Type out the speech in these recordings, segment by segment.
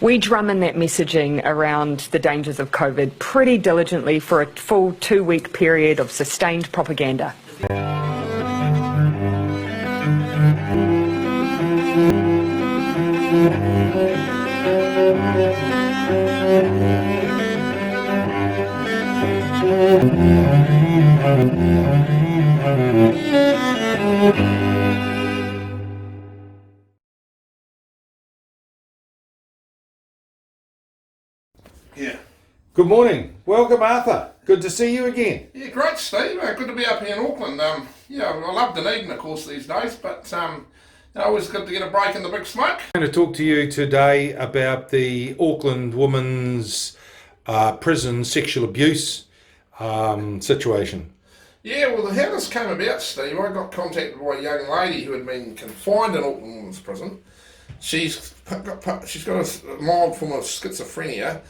We drum in that messaging around the dangers of COVID pretty diligently for a full 2-week period of sustained propaganda. Yeah. Good morning. Welcome, Arthur. Good to see you again. Yeah, great, Steve. Good to be up here in Auckland. I love Dunedin, of course, these days, but always good to get a break in the big smoke. I'm going to talk to you today about the Auckland women's prison sexual abuse situation. Yeah, well, how this came about, Steve, I got contacted by a young lady who had been confined in Auckland Women's Prison. She's got a mild form of schizophrenia.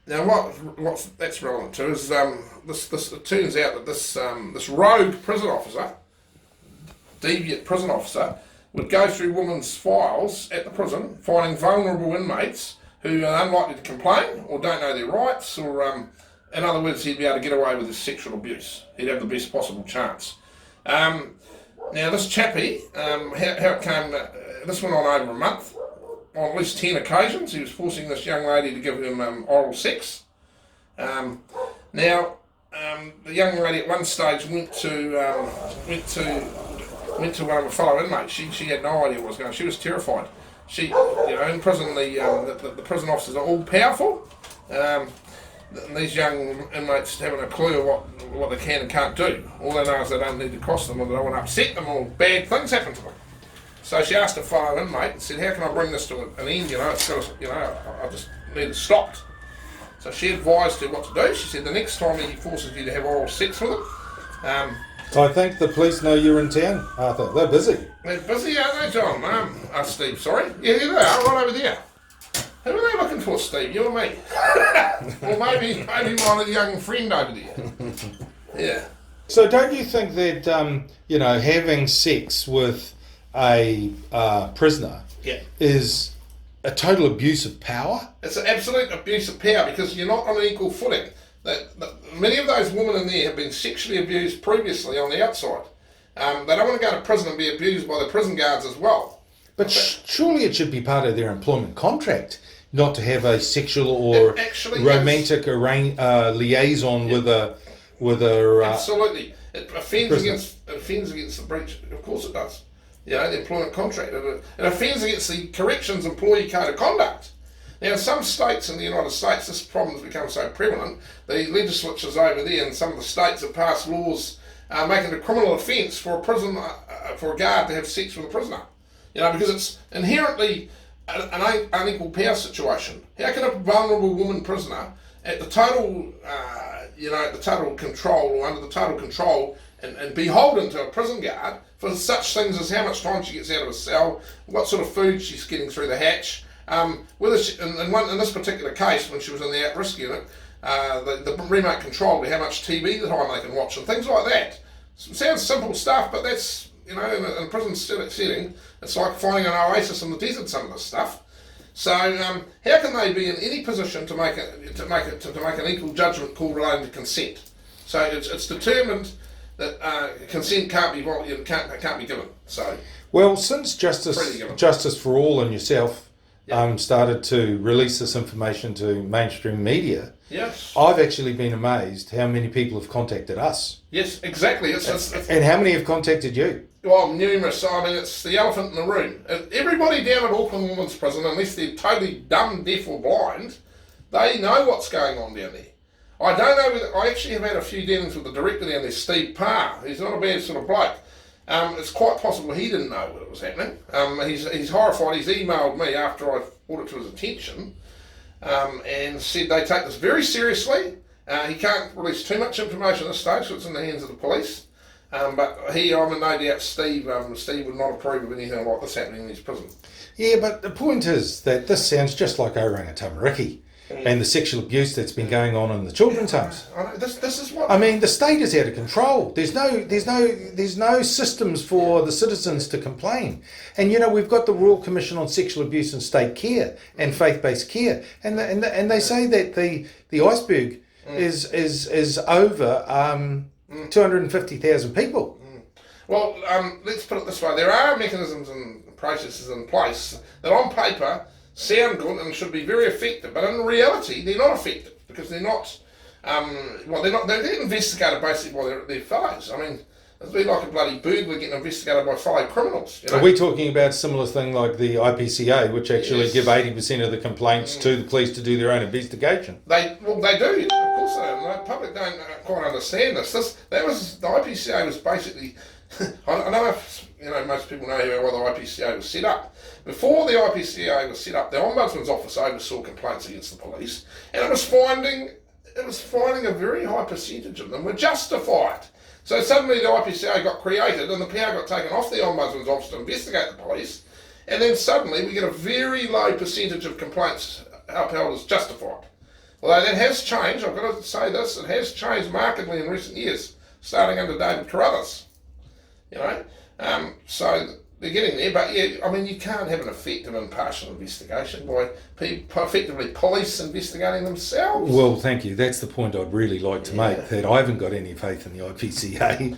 Now, what that's relevant to is this. It turns out that this rogue prison officer, deviant prison officer, would go through women's files at the prison, finding vulnerable inmates who are unlikely to complain or don't know their rights, or in other words, he'd be able to get away with his sexual abuse. He'd have the best possible chance. Now, this chappie, how it came, this went on over a month. On at least 10 occasions, he was forcing this young lady to give him oral sex. The young lady at one stage went to one of her fellow inmates. She had no idea what was going on. She was terrified. In prison, the prison officers are all powerful. These young inmates haven't a clue of what they can and can't do. All they know is they don't need to cross them, or they don't want to upset them, or bad things happen to them. So she asked a fellow inmate and said, "How can I bring this to an end? It's got to, I just need it stopped." So she advised her what to do. She said, "The next time he forces you to have oral sex with him." I think the police know you're in town, Arthur. They're busy. They're busy, aren't they, John? Asked Steve, sorry. Yeah, here they are, right over there. Who are they looking for, Steve? You or me? Or maybe my young friend over there. Yeah. So don't you think that, having sex with a prisoner is a total abuse of power? It's an absolute abuse of power because you're not on an equal footing. Many of those women in there have been sexually abused previously on the outside. They don't want to go to prison and be abused by the prison guards as well. But surely it should be part of their employment contract not to have a sexual or romantic liaison with a absolutely. It offends against the breach. Of course it does. The employment contract. It offends against the Corrections Employee Code of Conduct. Now, in some states in the United States, this problem has become so prevalent, the legislatures over there in some of the states have passed laws making it a criminal offence for a guard to have sex with a prisoner. Because it's inherently an unequal power situation. How can a vulnerable woman prisoner at the total, control or under the total control and beholden to a prison guard for such things as how much time she gets out of a cell, what sort of food she's getting through the hatch, whether she, in this particular case when she was in the at-risk unit, the remote control to how much TV time they can watch and things like that. Sounds simple stuff, but that's, in a prison setting, it's like finding an oasis in the desert, some of this stuff. So how can they be in any position to make an equal judgment call relating to consent? So it's determined that consent can't be given. So since Justice for All and yourself started to release this information to mainstream media, yes, I've actually been amazed how many people have contacted us. Yes, exactly. And how many have contacted you? Well, numerous. I mean, it's the elephant in the room. Everybody down at Auckland Women's Prison, unless they're totally dumb, deaf or blind, they know what's going on down there. I don't know I actually have had a few dealings with the director down there, Steve Parr. He's not a bad sort of bloke. It's quite possible he didn't know what was happening. He's horrified. He's emailed me after I brought it to his attention and said they take this very seriously. He can't release too much information at this stage, so it's in the hands of the police. But I'm in no doubt Steve would not approve of anything like this happening in his prison. Yeah, but the point is that this sounds just like Oranga Tamariki. and the sexual abuse that's been going on in the children's homes. I know, this is what... I mean, the state is out of control. There's no systems for the citizens to complain. And we've got the Royal Commission on Sexual Abuse and State Care and faith-based care, and they say that the iceberg is over 250,000 people. Well, let's put it this way: there are mechanisms and processes in place that, on paper, sound good and should be very effective, but in reality, they're not effective because they're not. They're investigated basically by their fellows. I mean, it'd be like a bloody burglar getting investigated by fellow criminals. Are we talking about a similar thing like the IPCA, which actually give 80% of the complaints to the police to do their own investigation? They do. Of course they do. The public don't quite understand this. The IPCA was basically. I don't know if most people know why the IPCA was set up. Before the IPCA was set up, the Ombudsman's Office oversaw complaints against the police, and it was finding a very high percentage of them were justified. So suddenly the IPCA got created, and the power got taken off the Ombudsman's Office to investigate the police, and then suddenly we get a very low percentage of complaints upheld as justified. Although that has changed, I've got to say this, it has changed markedly in recent years, starting under David Carruthers. So they're getting there, but you can't have an effective impartial investigation by effectively police investigating themselves. Well, thank you. That's the point I'd really like to make, that I haven't got any faith in the IPCA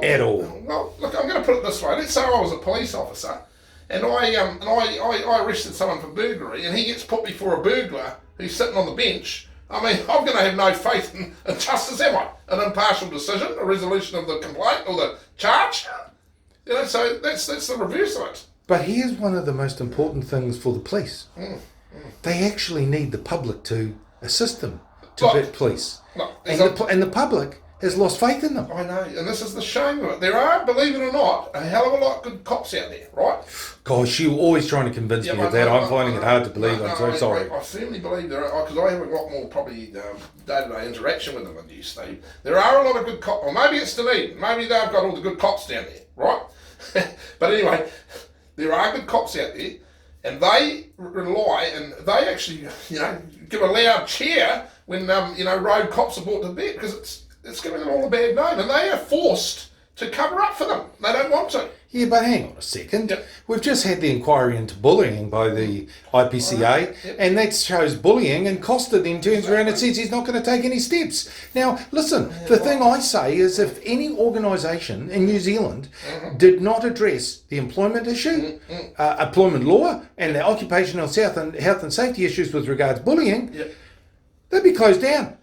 at all. Well, look, I'm going to put it this way. Let's say I was a police officer and I arrested someone for burglary, and he gets put before a burglar who's sitting on the bench. I mean, I'm going to have no faith in justice, am I? An impartial decision, a resolution of the complaint or the charge. So that's the reverse of it. But here's one of the most important things for the police. They actually need the public to assist them to vet police. And the public has lost faith in them. I know, and this is the shame of it. There are, believe it or not, a hell of a lot of good cops out there, right? Gosh, you're always trying to convince me of that. I'm finding it hard to believe. I'm so sorry. I firmly believe there are, because I have a lot more probably day-to-day interaction with them than you, Steve. There are a lot of good cops, or maybe it's Dunedin. Maybe they've got all the good cops down there, right? But anyway, there are good cops out there, and they rely, and they actually, give a loud cheer when, road cops are brought to bed, because it's giving them all a bad name, and they are forced to cover up for them. They don't want to. Yeah, but hang on a second. Yep. We've just had the inquiry into bullying by the IPCA, and that shows bullying, and Costa then turns around and says he's not going to take any steps. Now, listen, the thing I say is if any organisation in New Zealand did not address the employment issue, employment law, and the occupational health and safety issues with regards to bullying, they'd be closed down.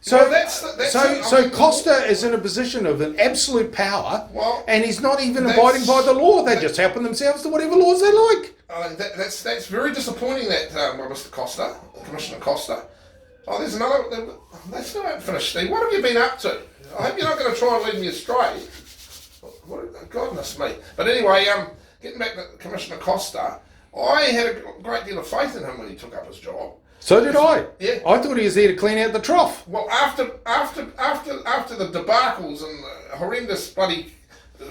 So Costa is in a position of an absolute power, and he's not even abiding by the law. They just helping themselves to whatever laws they like. That's very disappointing. That Mr. Costa, Commissioner Costa. Oh, there's another. That's not finished, Steve. What have you been up to? I hope you're not going to try and lead me astray. Goodness me. But anyway, getting back to Commissioner Costa, I had a great deal of faith in him when he took up his job. So did I. Yeah. I thought he was there to clean out the trough. Well, after the debacles and the horrendous bloody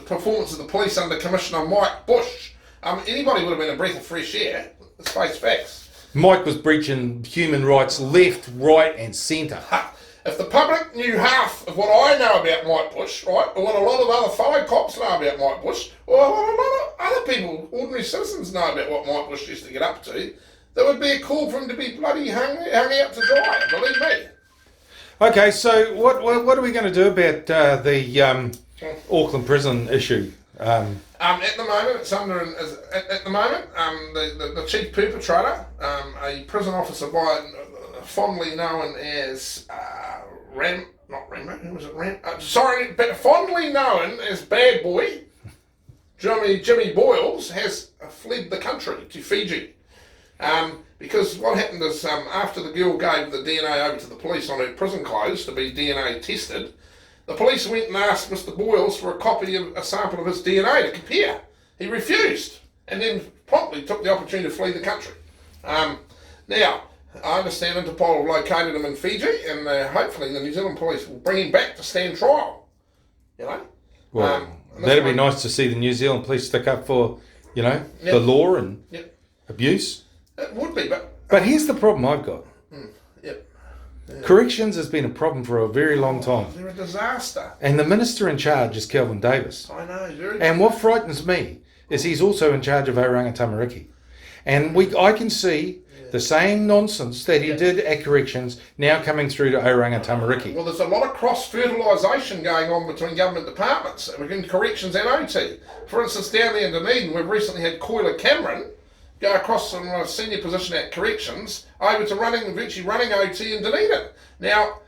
performance of the police under Commissioner Mike Bush, anybody would have been a breath of fresh air. Let's face facts. Mike was breaching human rights left, right and centre. If the public knew half of what I know about Mike Bush, right, or what a lot of other fellow cops know about Mike Bush, or what a lot of other people, ordinary citizens know about what Mike Bush used to get up to, there would be a call for him to be bloody hung out to dry, believe me. Okay, so what are we going to do about the Auckland prison issue? At the moment, it's under. At the moment, the chief perpetrator, a prison officer fondly known as fondly known as Bad Boy, Jimmy Boyles, has fled the country to Fiji. Because what happened is after the girl gave the DNA over to the police on her prison clothes to be DNA tested, the police went and asked Mr. Boyles for a sample of his DNA to compare. He refused, and then promptly took the opportunity to flee the country. Now, I understand Interpol have located him in Fiji, and hopefully the New Zealand police will bring him back to stand trial. Well, that'd be nice to see the New Zealand police stick up for, the law and abuse. It would be, but here's the problem I've got. Yep. Corrections has been a problem for a very long time. They're a disaster. And the minister in charge is Kelvin Davis. I know. Very And what frightens me is he's also in charge of Oranga Tamariki. And I can see the same nonsense that he did at corrections now coming through to Oranga Tamariki. Well, there's a lot of cross-fertilisation going on between government departments, between corrections and OT. For instance, down there in Dunedin, we've recently had Coiler Cameron go across from a senior position at corrections over to virtually running OT in Dunedin. Now,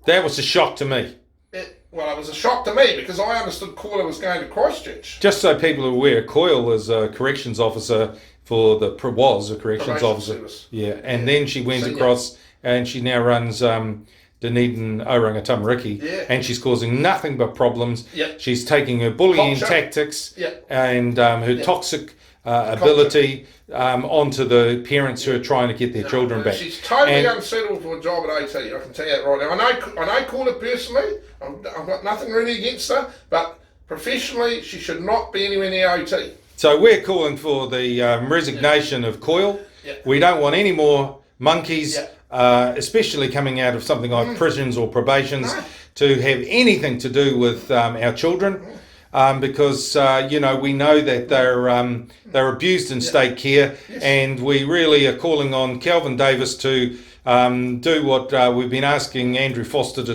That was a shock to me. it was a shock to me because I understood Coiler was going to Christchurch. Just so people are aware, Coyle was a corrections officer was a corrections Probation officer. service. Yeah, and then she went Senior. across and she now runs Dunedin Oranga Tamariki. Yeah. And she's causing nothing but problems. Yep. She's taking her bullying Culture. tactics Yep. and her toxic ability onto the parents who are trying to get their children back. She's totally And- unsuitable for a job at OT. I can tell you that right now. I know Coiler personally. I've got nothing really against her, but professionally, she should not be anywhere near OT. So we're calling for the resignation of Coyle. Yeah. We don't want any more monkeys, Yeah. especially coming out of something like prisons or probations, No. to have anything to do with our children. Because we know that they're abused in state care, and we really are calling on Kelvin Davis to do what we've been asking Andrew Costa to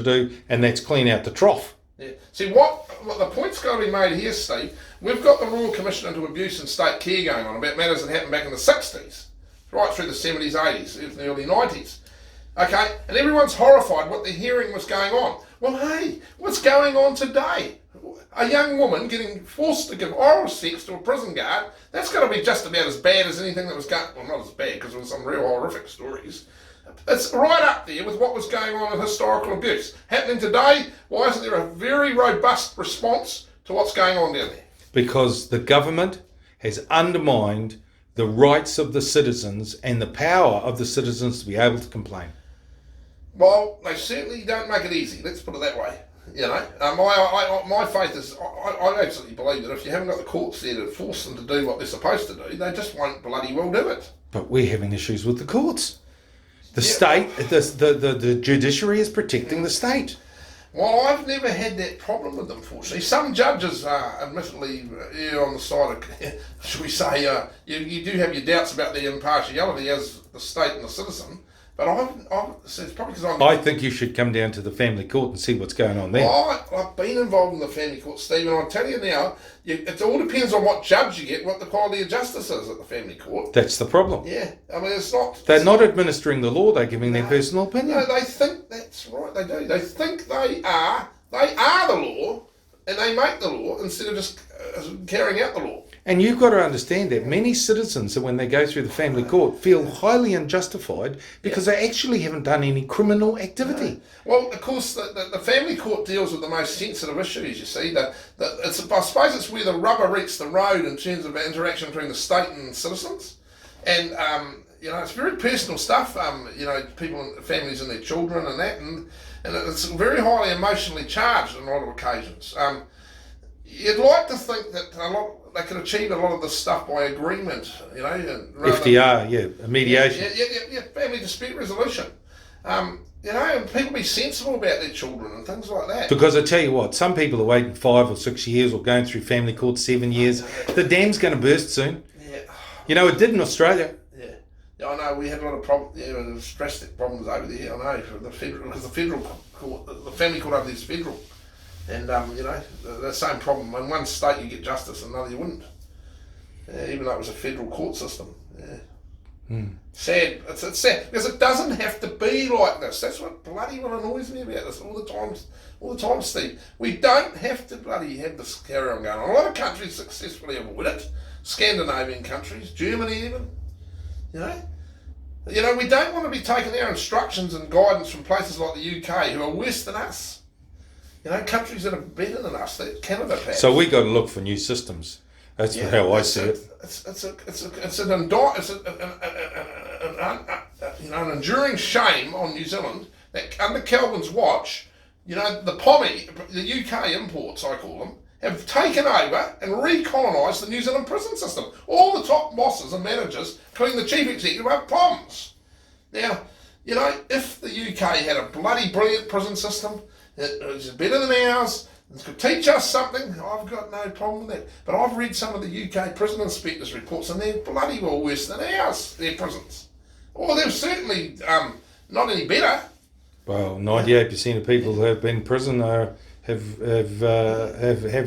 do, and that's clean out the trough. Yeah. See, what the point's got to be made here, Steve, we've got the Royal Commission into Abuse and State Care going on about matters that happened back in the 60s, right through the 70s, 80s, even the early 90s. Okay, and everyone's horrified what they're hearing was going on. Well, hey, what's going on today? A young woman getting forced to give oral sex to a prison guard, that's got to be just about as bad as anything that was going on. Well, not as bad, because there were some real horrific stories. It's right up there with what was going on in historical abuse. Happening today, why isn't there a very robust response to what's going on down there? Because the government has undermined the rights of the citizens and the power of the citizens to be able to complain. Well, they certainly don't make it easy, let's put it that way. You know, my faith is, I absolutely believe that if you haven't got the courts there to force them to do what they're supposed to do, they just won't bloody well do it. But we're having issues with the courts. The state, the judiciary is protecting the state. Well, I've never had that problem with them, fortunately. Some judges are admittedly on the side of, should we say, you do have your doubts about their impartiality as the state and the citizen. But it's probably because I think you should come down to the family court and see what's going on there. I've been involved in the family court, Steve, and I'll tell you now, it all depends on what judge you get, what the quality of justice is at the family court. That's the problem. Yeah, I mean, it's not... They're not administering the law, they're giving their personal opinion. No, they think that's right, they do. They think they are the law, and they make the law instead of just carrying out the law. And you've got to understand that many citizens, when they go through the family court, feel highly unjustified because they actually haven't done any criminal activity. Well, of course, the family court deals with the most sensitive issues, you see. I suppose it's where the rubber meets the road in terms of interaction between the state and citizens. And, it's very personal stuff, people, families and their children and that. And it's very highly emotionally charged on a lot of occasions. You'd like to think that they could achieve a lot of this stuff by agreement, FDR, mediation. Yeah, family dispute resolution. And people be sensible about their children and things like that. Because I tell you what, some people are waiting 5 or 6 years or going through family court 7 years. The dam's going to burst soon. Yeah. It did in Australia. Yeah, I know we had a lot of problems. Yeah, there was drastic problems over there. I know because the federal court, the family court over there is federal, and the same problem. In one state you get justice, in another you wouldn't. Even though it was a federal court system. Yeah. Sad. It's sad because it doesn't have to be like this. That's what bloody well annoys me about this all the time, Steve. We don't have to bloody have this carry on going on. A lot of countries successfully avoid it. Scandinavian countries, Germany even. We don't want to be taking our instructions and guidance from places like the UK who are worse than us. Countries that are better than us, that Canada perhaps. So we got to look for new systems. That's how I see it. It's an enduring shame on New Zealand that under Kelvin's watch, the pommy, the UK imports, I call them, have taken over and recolonised the New Zealand prison system. All the top bosses and managers, including the chief executive, are POMs. Now, you know, if the UK had a bloody brilliant prison system, it was better than ours, it could teach us something, I've got no problem with that. But I've read some of the UK prison inspectors' reports, and they're bloody well worse than ours, their prisons. Or they're certainly not any better. Well, 98% of people who have been in prison have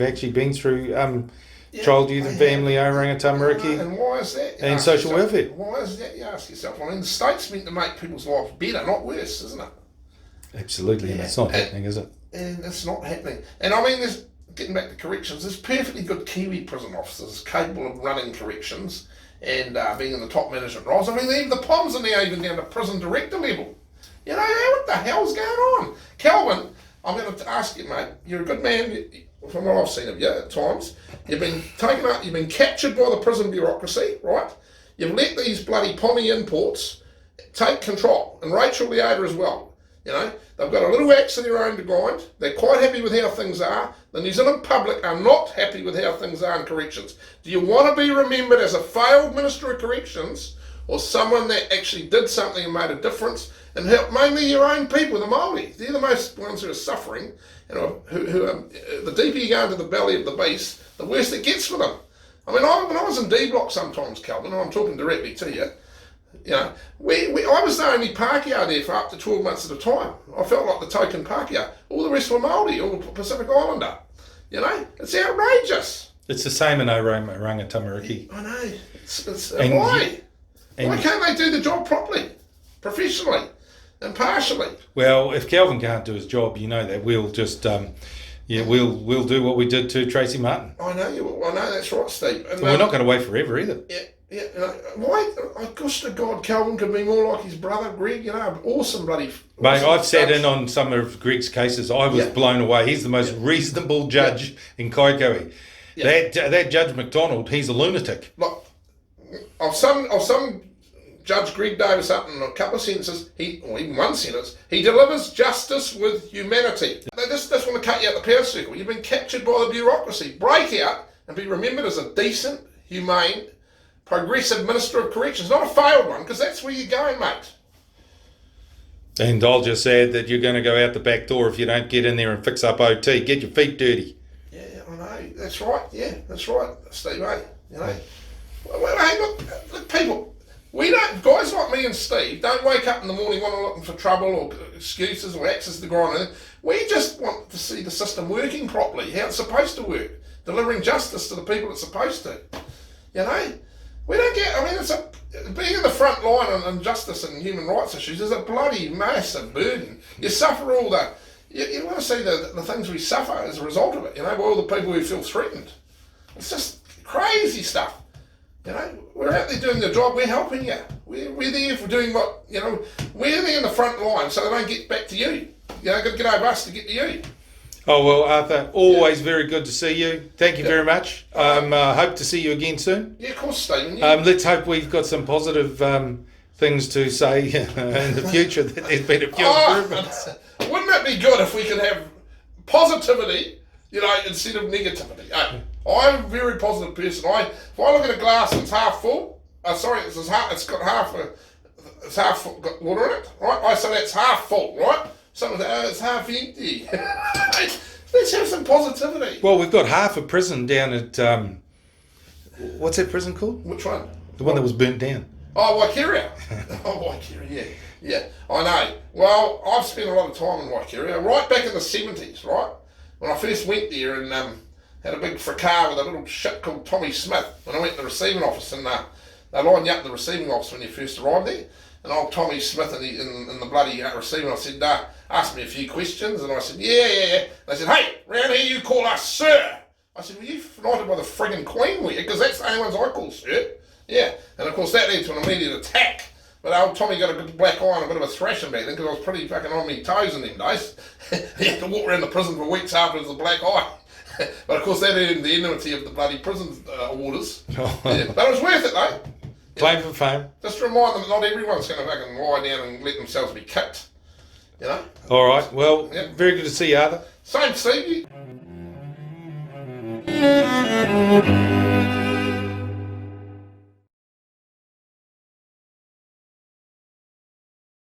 actually been through child, youth and family, Oranga Tamariki, and why is that? and social welfare. Why is that, you ask yourself? I mean, the state's meant to make people's lives better, not worse, isn't it? Absolutely, and it's not happening, is it? And it's not happening. And I mean, getting back to corrections, there's perfectly good Kiwi prison officers capable of running corrections and being in the top management roles. I mean, even the POMs are now even down to prison director level. You know, what the hell's going on? Calvin, I'm going to ask you, mate, you're a good man, from what I've seen of you at times. You've been taken up, you've been captured by the prison bureaucracy, right? You've let these bloody pommy imports take control, and Rachel Leota as well. You know, they've got a little axe of their own to grind. They're quite happy with how things are. The New Zealand public are not happy with how things are in corrections. Do you want to be remembered as a failed Minister of Corrections, or someone that actually did something and made a difference and helped mainly your own people, the Māori? They're the most ones who are suffering, and the deeper you go into the belly of the beast, the worse it gets for them. I mean, when I was in D Block sometimes, Calvin, and I'm talking directly to you, you know, I was the only Pākehā there for up to 12 months at a time. I felt like the token Pākehā. All the rest were Māori, all Pacific Islander. You know, it's outrageous. It's the same in Oranga Tamariki. I know. Why? Why can't they do the job properly, professionally, impartially? Well, if Calvin can't do his job, you know that we'll just we'll do what we did to Tracy Martin. I know you will. I know that's right, Steve. And we're not going to wait forever either. Yeah. Why? Gosh to God, Calvin could be more like his brother Greg. You know, awesome bloody. Mate, I've sat in on some of Greg's cases. I was blown away. He's the most reasonable judge in Kaikoui. Yeah. That Judge McDonald, he's a lunatic. Look, of some Judge Greg Davis up in a couple of sentences, or even one sentence, he delivers justice with humanity. They just want to cut you out the power circle. You've been captured by the bureaucracy. Break out and be remembered as a decent, humane, progressive Minister of Corrections, not a failed one, because that's where you're going, mate. And I'll just add that you're going to go out the back door if you don't get in there and fix up OT. Get your feet dirty. Yeah, I know. That's right. Yeah, that's right, Steve, eh? You know. Well, hey, look, people, guys like me and Steve don't wake up in the morning wanting looking for trouble or excuses or axes to the grind. We just want to see the system working properly, how it's supposed to work, delivering justice to the people it's supposed to. You know? We don't get, I mean, being in the front line on justice and human rights issues is a bloody massive burden. You suffer all you want to see the things we suffer as a result of it, you know, by all the people who feel threatened. It's just crazy stuff. You know, we're out there doing the job, we're helping you. We're there for doing what, you know, we're there in the front line so they don't get back to you. You know, got to get over us to get to you. Oh, well, Arthur, always very good to see you. Thank you very much. Hope to see you again soon. Yeah, of course, Stephen. Let's hope we've got some positive things to say in the future, that there's been a few improvements. Wouldn't it be good if we could have positivity, you know, instead of negativity? I'm a very positive person. If I look at a glass and it's half full, it's got water in it, right? I say that's half full, right? Someone says, it's half empty. Let's have some positivity. Well, we've got half a prison down at, what's that prison called? Which one? The one that was burnt down. Oh, Waikeria. Waikeria, yeah. I know. Well, I've spent a lot of time in Waikeria, right back in the 70s, right? When I first went there and had a big fracas with a little shit called Tommy Smith. When I went to the receiving office, and they lined you up in the receiving office when you first arrived there. And old Tommy Smith in the bloody receiving office said, asked me a few questions, and I said, yeah. They said, hey, round here you call us sir. I said, were you knighted by the friggin' Queen, were you? Because that's the only ones I call sir. Yeah, and of course that led to an immediate attack. But old Tommy got a good black eye and a bit of a thrashing back then, because I was pretty fucking on me toes in them days. He had to walk around the prison for weeks afterwards with a black eye. But of course that earned the enmity of the bloody prison orders. Yeah, but it was worth it though. Claim for fame. Just to remind them that not everyone's going to fucking lie down and let themselves be kicked. You know? All right. Well, very good to see you, Arthur. Same, Steve.